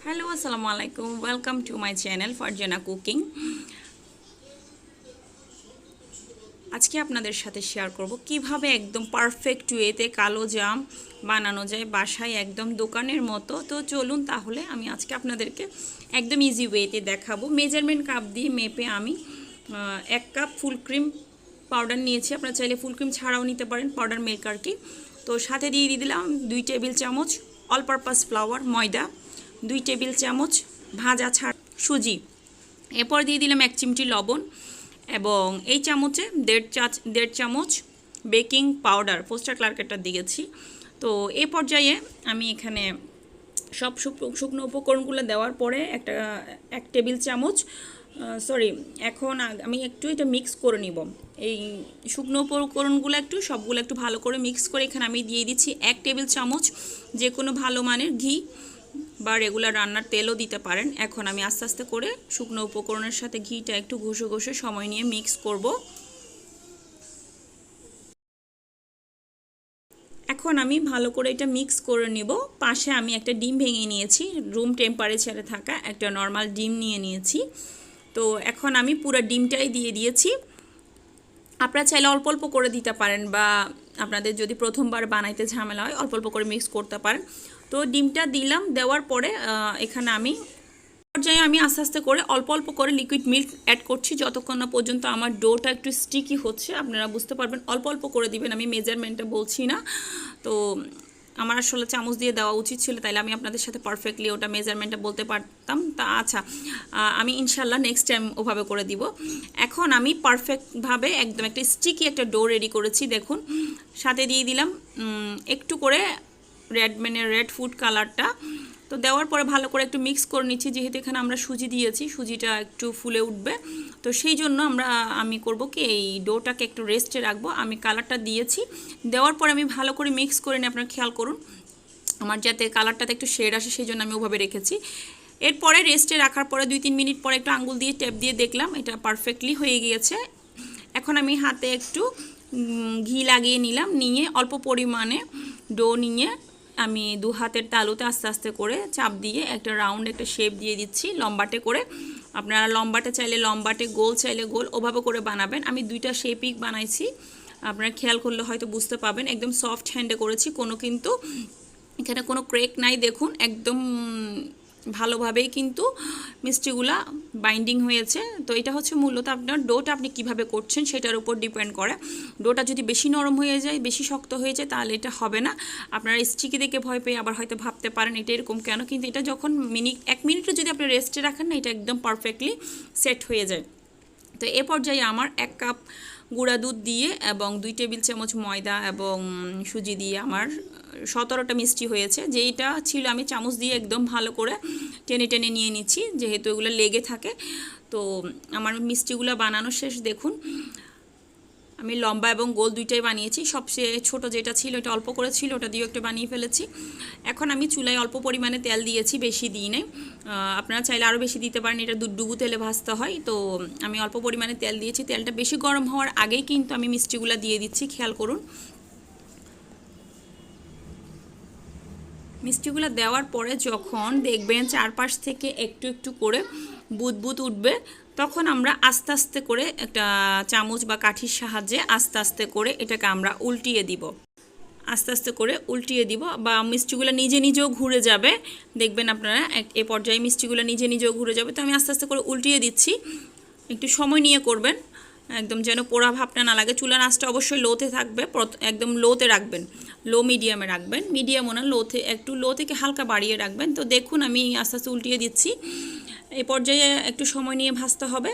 Hello, assalamu alaikum. Welcome to my channel Farjana Cooking. আজকে আপনাদের সাথে শেয়ার করব কিভাবে একদম পারফেক্ট ওয়েতে কালো জাম বানানো যায় বাসায় একদম দোকানের মতো। তো চলুন তাহলে আমি আজকে আপনাদেরকে একদম ইজি ওয়েতে দেখাবো। মেজারমেন্ট কাপ দিয়ে মেপে আমি 1 কাপ ফুল ক্রিম পাউডার নিয়েছি। আপনারা চাইলে ফুল ক্রিম ছাড়াও নিতে পারেন, পাউডার মিল্ক আর কি। তো সাথে দিয়ে দিলাম 2 টেবিল চামচ অল পারপাস ফ্লাওয়ার ময়দা, 2 টেবিল চামচ ভাজা ছাড়া সুজি, এরপর দিয়ে দিলাম 1 চিমটি লবণ এবং এই চামচে 1.5 চামচ বেকিং পাউডার পোস্টার ক্লার্কেরটা দিয়েছি। তো এই পর্যায়ে আমি এখানে সব শুকনো উপকরণগুলো দেওয়ার পরে 1 টেবিল চামচ এখন আমি একটু এটা মিক্স করে নিব। এই শুকনো উপকরণগুলো সবগুলো একটু ভালো করে মিক্স করে এখানে আমি দিয়ে দিচ্ছি 1 টেবিল চামচ যে কোনো ভালো মানের ঘি বা রেগুলার রান্নার তেলও দিতে পারেন। এখন আমি আস্তে আস্তে করে শুকনো উপকরণের সাথে ঘিটা একটু ঘষে ঘষে সময় নিয়ে মিক্স করব। এখন আমি ভালো করে এটা মিক্স করে নিব। পাশে আমি একটা ডিম ভেঙে নিয়েছি, রুম টেম্পারেচারে থাকা একটা নর্মাল ডিম নিয়ে নিয়েছি। তো এখন আমি পুরো ডিমটাই দিয়ে দিয়েছি। আপনারা চাইলে অল্প অল্প করে দিতে পারেন বা আপনাদের যদি প্রথমবার বানাইতে ঝামেলা হয় অল্প অল্প করে মিক্স করতে পারেন। তো ডিমটা দিলাম, দেওয়ার পরে এখানে আমি পর্যায়ে আমি আস্তে আস্তে করে অল্প অল্প করে লিকুইড মিল্ক অ্যাড করছি যতক্ষণ না পর্যন্ত আমার ডোটা একটু স্টিকি হচ্ছে। আপনারা বুঝতে পারবেন, অল্প অল্প করে দিবেন, আমি মেজারমেন্টটা বলছি না। তো আমার আসলে চামচ দিয়ে দেওয়া উচিত ছিল, তাইলে আমি আপনাদের সাথে পারফেক্টলি ওটা মেজারমেন্টটা বলতে পারতাম। তা আচ্ছা, আমি ইনশাল্লাহ নেক্সট টাইম ওভাবে করে দিব। এখন আমি পারফেক্টভাবে একদম একটা স্টিকি একটা ডো রেডি করেছি। দেখুন, সাথে দিয়ে দিলাম একটু করে রেড ফুড কালারটা। তো দেওয়ার পরে ভালো করে একটু মিক্স করে নিচ্ছি, যেহেতু এখানে আমরা সুজি দিয়েছি, সুজিটা একটু ফুলে উঠবে। তো সেই জন্য আমি করব কি, এই ডোটাকে একটু রেস্টে রাখবো। আমি কালারটা দিয়েছি, দেওয়ার পরে আমি ভালো করে মিক্স করে নিয়ে আপনারা খেয়াল করুন আমার যাতে কালারটাতে একটু শেড আসে, সেই জন্য আমি ওভাবে রেখেছি। এরপরে রেস্টে রাখার পরে 2-3 মিনিট পরে একটু আঙ্গুল দিয়ে টেপ দিয়ে দেখলাম এটা পারফেক্টলি হয়ে গিয়েছে। এখন আমি হাতে একটু ঘি লাগিয়ে নিলাম, নিয়ে অল্প পরিমাণে ডো নিয়ে আমি 2 হাতের তালুতে আস্তে আস্তে করে চাপ দিয়ে একটা রাউন্ড একটা শেপ দিয়ে দিচ্ছি লম্বাটে করে। আপনারা লম্বাটে চাইলে লম্বাটে, গোল চাইলে গোল, ওভাবে করে বানাবেন। আমি 2টা শেপই বানাইছি, আপনারা খেয়াল করলে হয়তো বুঝতে পাবেন। একদম সফট হ্যান্ডে করেছি, কিন্তু এখানে কোনো ক্রেক নাই। দেখুন একদম ভালোভাবেই কিন্তু মিষ্টিগুলা বাইন্ডিং হয়েছে। তো এটা হচ্ছে মূলত আপনার ডোটা আপনি কিভাবে করছেন সেটার উপর ডিপেন্ড করে। ডোটা যদি বেশি নরম হয়ে যায়, বেশি শক্ত হয়ে যায়, তাহলে এটা হবে না। আপনারা স্টিকি দেখে ভয় পেয়ে আবার হয়তো ভাবতে পারেন এটা এরকম কেন, কিন্তু এটা যখন 1 মিনিটও যদি আপনি রেস্টে রাখেন না, এটা একদম পারফেক্টলি সেট হয়ে যায়। তো এ পর্যায়ে আমার 1 কাপ গুঁড়া দুধ দিয়ে এবং 2 টেবিল চামচ ময়দা এবং সুজি দিয়ে আমার 17টা মিষ্টি হয়েছে। যেইটা ছিল আমি চামচ দিয়ে একদম ভালো করে টেনে টেনে নিয়ে নিচ্ছি, যেহেতু এগুলো লেগে থাকে। তো আমার মিষ্টিগুলো বানানো শেষ। দেখুন আমি লম্বা এবং গোল 2টাই বানিয়েছি। সবচেয়ে ছোট যেটা ছিল এটা অল্প করে ছিল, ওটা দিয়েও একটা বানিয়ে ফেলেছি। এখন আমি চুলায় অল্প পরিমাণে তেল দিয়েছি, বেশি দিই নাই। আপনারা চাইলে আরও বেশি দিতে পারেন, এটা ডুবু তেলে ভাজতে হয়। তো আমি অল্প পরিমাণে তেল দিয়েছি। তেলটা বেশি গরম হওয়ার আগেই কিন্তু আমি মিষ্টিগুলো দিয়ে দিচ্ছি, খেয়াল করুন। মিষ্টিগুলো দেওয়ার পরে যখন দেখবেন চারপাশ থেকে একটু একটু করে বুদবুদ উঠবে, তখন আমরা আস্তে আস্তে করে একটা চামচ বা কাঠির সাহায্যে আস্তে আস্তে করে এটাকে আমরা উল্টিয়ে দিব। আস্তে আস্তে করে উল্টিয়ে দিব, বা মিষ্টিগুলো নিজে নিজেও ঘুরে যাবে। দেখবেন আপনারা এ পর্যায়ে মিষ্টিগুলো নিজে নিজেও ঘুরে যাবে। তো আমি আস্তে আস্তে করে উল্টিয়ে দিচ্ছি, একটু সময় নিয়ে করবেন, একদম যেন পোড়া ভাবটা না লাগে। চুলার আঁচটা অবশ্যই লোতে থাকবে, একদম লোতে রাখবেন, লো মিডিয়ামে রাখবেন, মিডিয়ামও না, একটু লো থেকে হালকা বাড়িয়ে রাখবেন। তো দেখুন আমি আস্তে আস্তে উল্টিয়ে দিচ্ছি। এই পর্যায়ে একটু সময় নিয়ে ভাজতে হবে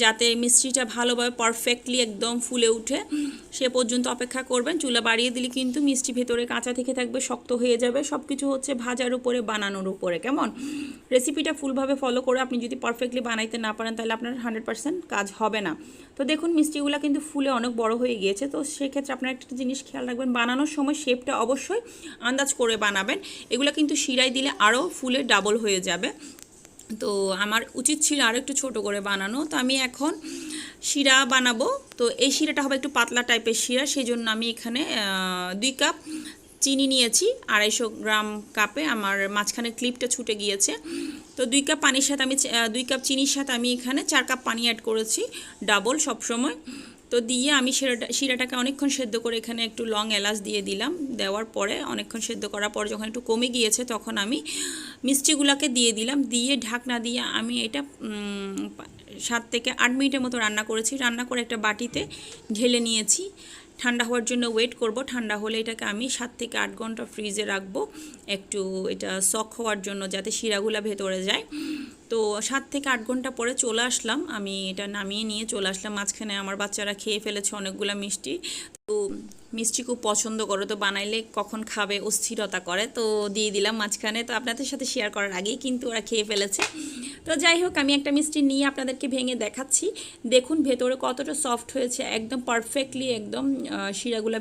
যাতে মিষ্টিটা ভালোভাবে পারফেক্টলি একদম ফুলে উঠে, সে পর্যন্ত অপেক্ষা করবেন। চুলা বাড়িয়ে দিলে কিন্তু মিষ্টি ভেতরে কাঁচা থেকে থাকবে, শক্ত হয়ে যাবে। সব কিছু হচ্ছে ভাজার উপরে, বানানোর উপরে। কেমন রেসিপিটা ফুলভাবে ফলো করে আপনি যদি পারফেক্টলি বানাইতে না পারেন, তাহলে আপনার 100% কাজ হবে না। তো দেখুন মিষ্টিগুলো কিন্তু ফুলে অনেক বড় হয়ে গিয়েছে। তো সেক্ষেত্রে আপনার একটা জিনিস খেয়াল রাখবেন, বানানোর সময় শেপটা অবশ্যই আন্দাজ করে বানাবেন। এগুলো কিন্তু শিরায় দিলে আরও ফুলে ডাবল হয়ে যাবে। তো আমার উচিত ছিল আরও একটু ছোট করে বানানো। তো আমি এখন শিরা বানাবো। তো এই শিরাটা হবে একটু পাতলা টাইপের শিরা, সেই জন্য আমি এখানে 2 কাপ চিনি নিয়েছি 250 গ্রাম কাপে। আমার মাঝখানে ক্লিপটা ছুটে গিয়েছে। তো 2 কাপ পানির সাথে আমি 2 কাপ চিনির সাথে আমি এখানে 4 কাপ পানি অ্যাড করেছি, ডাবল সবসময়। তো দিয়ে আমি শিরাটাকে অনেকক্ষণ সেদ্ধ করে এখানে একটু লং এলাচ দিয়ে দিলাম। দেওয়ার পরে অনেকক্ষণ সেদ্ধ করার পর যখন একটু কমে গিয়েছে তখন আমি মিষ্টিগুলোকে দিয়ে দিলাম। দিয়ে ঢাকনা দিয়ে আমি এটা 7 থেকে 8 মিনিটের মতো রান্না করেছি। রান্না করে একটা বাটিতে ঢেলে নিয়েছি। ঠান্ডা হওয়ার জন্য ওয়েট করব। ঠান্ডা হলে এটাকে আমি 7 থেকে 8 ঘন্টা ফ্রিজে রাখবো, একটু এটা সক হওয়ার জন্য, যাতে শিরাগুলো ভেতরে যায়। তো 7 থেকে 8 ঘন্টা পরে চলে আসলাম, আমি এটা নামিয়ে নিয়ে চলে আসলাম। মাঝখানে আমার বাচ্চারা খেয়ে ফেলেছে অনেকগুলো মিষ্টি। তো মিষ্টি খুব পছন্দ করে, তো বানাইলে কখন খাবে অস্থিরতা করে, তো দিয়ে দিলাম মাঝখানে। তো আপনাদের সাথে শেয়ার করার আগেই কিন্তু ওরা খেয়ে ফেলেছে। তো যাই হোক, আমি একটা মিষ্টি নিয়ে আপনাদেরকে ভেঙে দেখাচ্ছি। দেখুন ভেতরে কতটা সফট হয়েছে, একদম পারফেক্টলি একদম শিরাগুলো